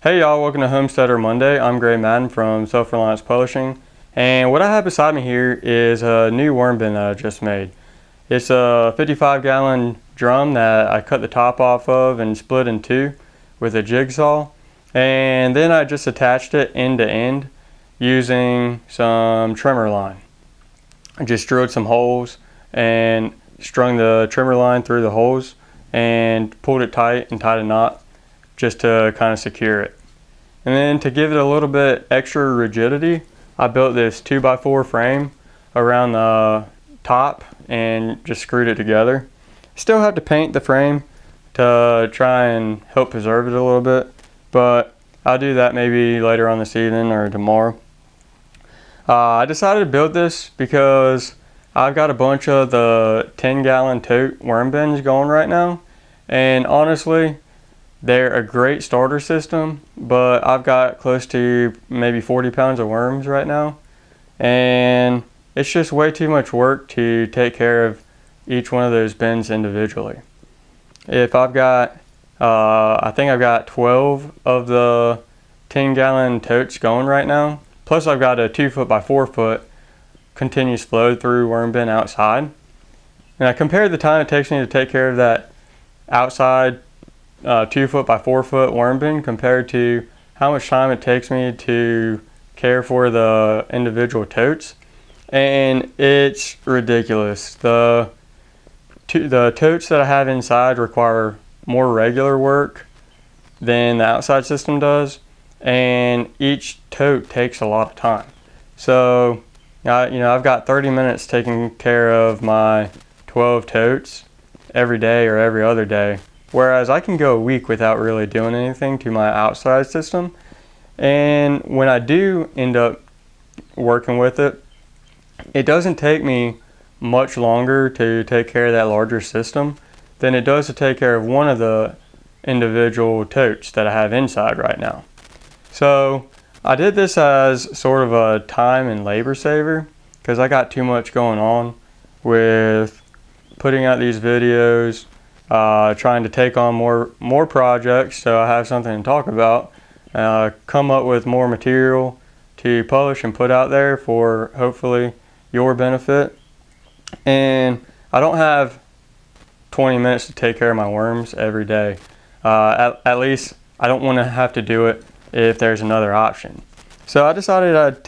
Hey y'all, welcome to Homesteader Monday. I'm Madden from Self-Reliance Publishing, and what I have beside me here is a new worm bin that I just made. It's a 55-gallon drum that I cut the top off of and split in two with a jigsaw, and then I just attached it end to end using some trimmer line. I just drilled some holes and strung the trimmer line through the holes and pulled it tight and tied a knot just to kind of secure it. And then to give it a little bit extra rigidity, I built this 2x4 frame around the top and just screwed it together. Still have to paint the frame to try and help preserve it a little bit, but I'll do that maybe later on this evening or tomorrow. I decided to build this because I've got a bunch of the 10-gallon tote worm bins going right now, and honestly, they're a great starter system, but I've got close to maybe 40 pounds of worms right now, and it's just way too much work to take care of each one of those bins individually. If I've got, I think I've got 12 of the 10-gallon totes going right now, plus I've got a 2-foot by 4-foot continuous flow through worm bin outside. And I compared the time it takes me to take care of that outside 2-foot by 4-foot worm bin compared to how much time it takes me to care for the individual totes, and it's ridiculous. The totes that I have inside require more regular work than the outside system does, and each tote takes a lot of time. So I've got 30 minutes taking care of my 12 totes every day or every other day, whereas I can go a week without really doing anything to my outside system. And when I do end up working with it, it doesn't take me much longer to take care of that larger system than it does to take care of one of the individual totes that I have inside right now. So I did this as sort of a time and labor saver because I got too much going on with putting out these videos, trying to take on more projects so I have something to talk about, come up with more material to publish and put out there for hopefully your benefit. And I don't have 20 minutes to take care of my worms every day. At least I don't want to have to do it if there's another option. So I decided I'd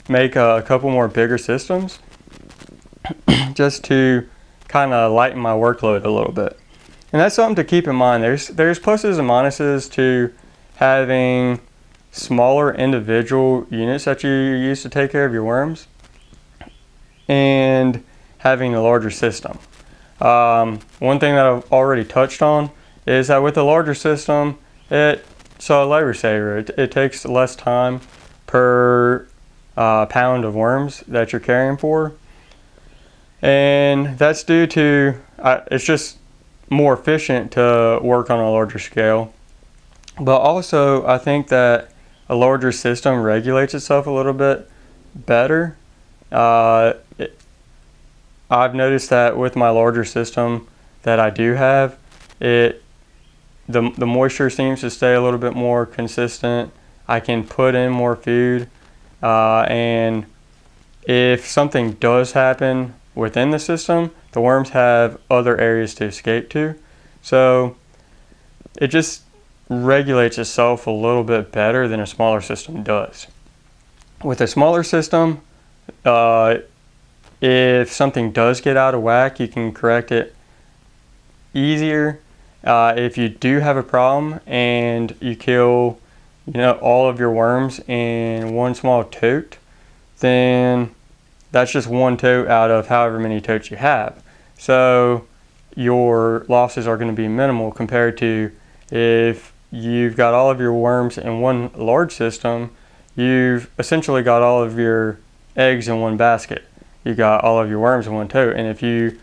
make a couple more bigger systems just to kind of lighten my workload a little bit. And that's something to keep in mind. There's pluses and minuses to having smaller individual units that you use to take care of your worms and having a larger system. One thing that I've already touched on is that with a larger system, it's a labor saver. It takes less time per pound of worms that you're caring for. And that's due to, it's just more efficient to work on a larger scale. But also, I think that a larger system regulates itself a little bit better. I've noticed that with my larger system that I do have, the moisture seems to stay a little bit more consistent. I can put in more food, and if something does happen within the system, the worms have other areas to escape to. So it just regulates itself a little bit better than a smaller system does. With a smaller system, if something does get out of whack, you can correct it easier. If you do have a problem and you kill all of your worms in one small tote, then that's just one tote out of however many totes you have. So your losses are going to be minimal compared to if you've got all of your worms in one large system, you've essentially got all of your eggs in one basket. You got all of your worms in one tote. And if you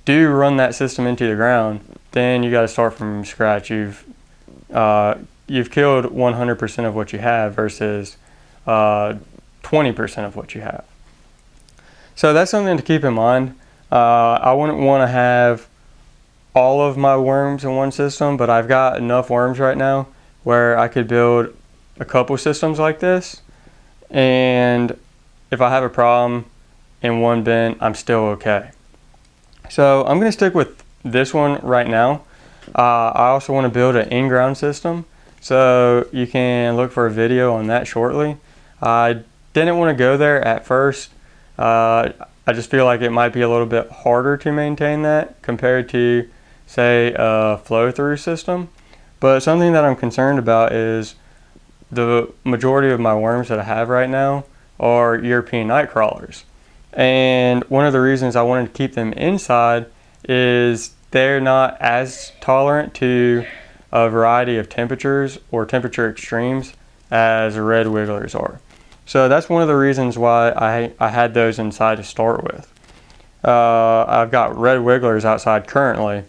do run that system into the ground, then you got to start from scratch. You've killed 100% of what you have versus 20% of what you have. So that's something to keep in mind. I wouldn't want to have all of my worms in one system, but I've got enough worms right now where I could build a couple systems like this, and if I have a problem in one bin, I'm still okay. So I'm going to stick with this one right now. I also want to build an in-ground system, so you can look for a video on that shortly. I didn't want to go there at first. I just feel like it might be a little bit harder to maintain that compared to, say, a flow-through system. But something that I'm concerned about is the majority of my worms that I have right now are European night crawlers. And one of the reasons I wanted to keep them inside is they're not as tolerant to a variety of temperatures or temperature extremes as red wigglers are. So that's one of the reasons why I had those inside to start with. I've got red wigglers outside currently,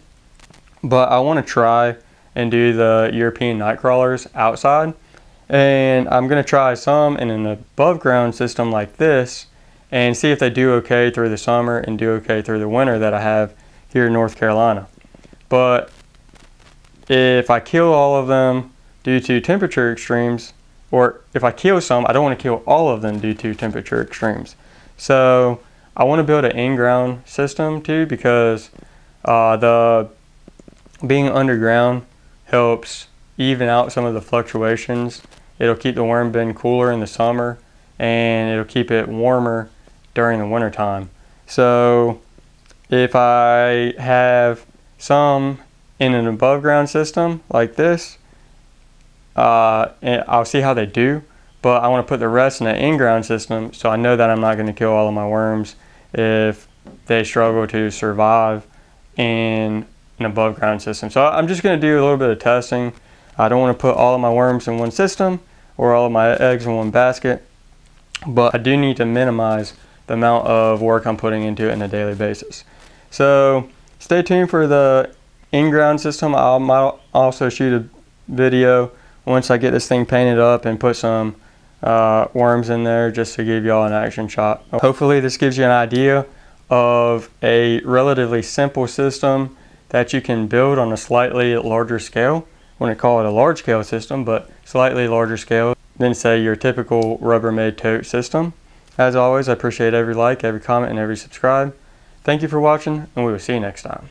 but I want to try and do the European night crawlers outside. And I'm going to try some in an above ground system like this and see if they do okay through the summer and do okay through the winter that I have here in North Carolina. But if I kill all of them due to temperature extremes, or if I kill some, I don't want to kill all of them due to temperature extremes. So I want to build an in-ground system too, because the being underground helps even out some of the fluctuations. It'll keep the worm bin cooler in the summer, and it'll keep it warmer during the winter time. So if I have some in an above ground system like this, and I'll see how they do, but I want to put the rest in an in-ground system so I know that I'm not going to kill all of my worms if they struggle to survive in an above ground system. So I'm just going to do a little bit of testing. I don't want to put all of my worms in one system or all of my eggs in one basket, but I do need to minimize the amount of work I'm putting into it on a daily basis. So stay tuned for the in-ground system. I might also shoot a video once I get this thing painted up and put some worms in there just to give y'all an action shot. Hopefully this gives you an idea of a relatively simple system that you can build on a slightly larger scale. I wouldn't call it a large scale system, but slightly larger scale than, say, your typical Rubbermaid tote system. As always, I appreciate every like, every comment, and every subscribe. Thank you for watching, and we will see you next time.